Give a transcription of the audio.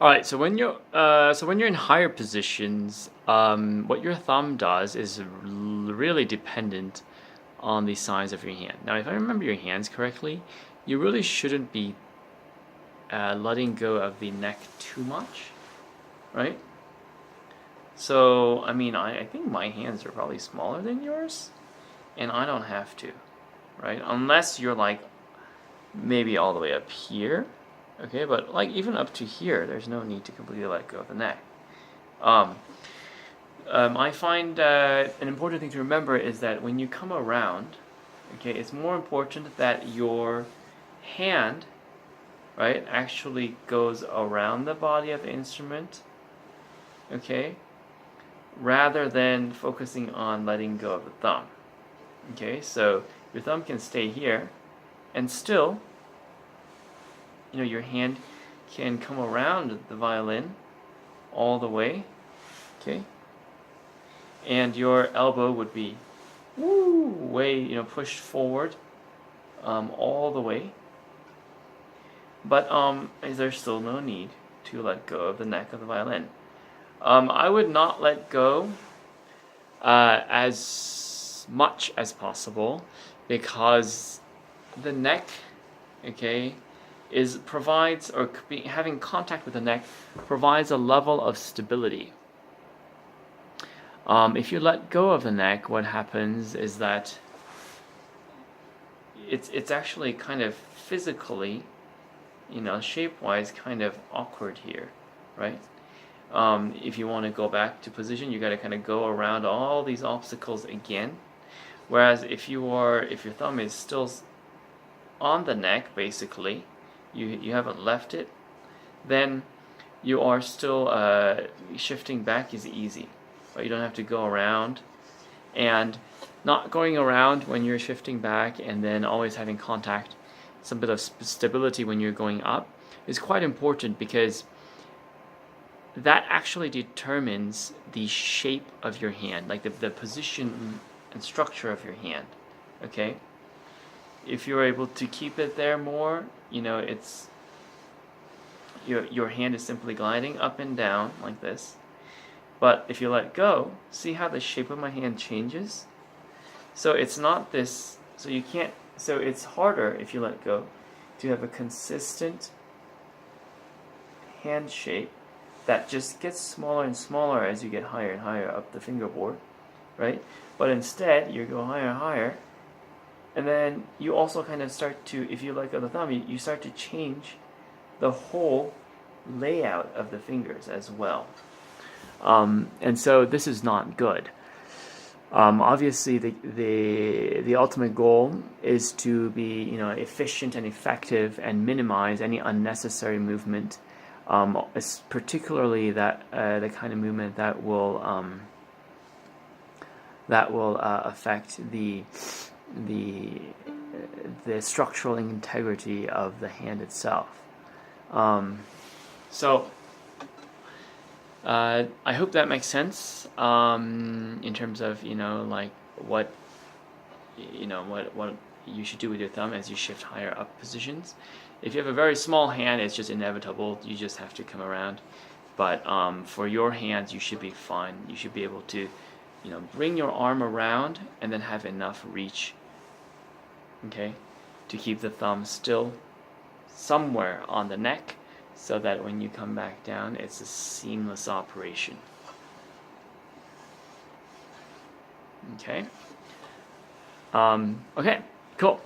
All right, so when you're in higher positions, what your thumb does is really dependent on the size of your hand. Now, if I remember your hands correctly, you really shouldn't be letting go of the neck too much, right? So, I mean, I think my hands are probably smaller than yours, and I don't have to, right? Unless you're like maybe all the way up here, okay? But like even up to here, there's no need to completely let go of the neck. Um, I find an important thing to remember is that when you come around, okay, it's more important that your hand, right, actually goes around the body of the instrument, okay, rather than focusing on letting go of the thumb. Okay, so your thumb can stay here, and still, your hand can come around the violin all the way, okay, and your elbow would be way, pushed forward all the way. But there's still no need to let go of the neck of the violin. I would not let go as much as possible because the neck, okay, provides, or having contact with the neck provides a level of stability. If you let go of the neck, what happens is that it's actually kind of physically, shape-wise, kind of awkward here, right? If you want to go back to position, you got to kind of go around all these obstacles again. Whereas if your thumb is still on the neck, basically, you haven't left it, then you are still shifting back is easy. Right? You don't have to go around, and not going around when you're shifting back, and then always having contact, some bit of stability when you're going up is quite important because that actually determines the shape of your hand, like the position and structure of your hand. Okay, if you're able to keep it there more, it's your hand is simply gliding up and down like this. But if you let go, see how the shape of my hand changes? So it's not this, so you can't, so it's harder if you let go to have a consistent hand shape that just gets smaller and smaller as you get higher and higher up the fingerboard, right? But instead, you go higher and higher, and then you also kind of start to, if you let go of the thumb, you start to change the whole layout of the fingers as well. And so this is not good. Obviously, the ultimate goal is to be efficient and effective and minimize any unnecessary movement, particularly that the kind of movement that will affect the structural integrity of the hand itself. So I hope that makes sense in terms of like what you should do with your thumb as you shift higher up positions. If you have a very small hand, it's just inevitable. You just have to come around. But for your hands, you should be fine. You should be able to bring your arm around and then have enough reach, okay, to keep the thumb still somewhere on the neck, so that when you come back down, it's a seamless operation. Okay. Okay, cool.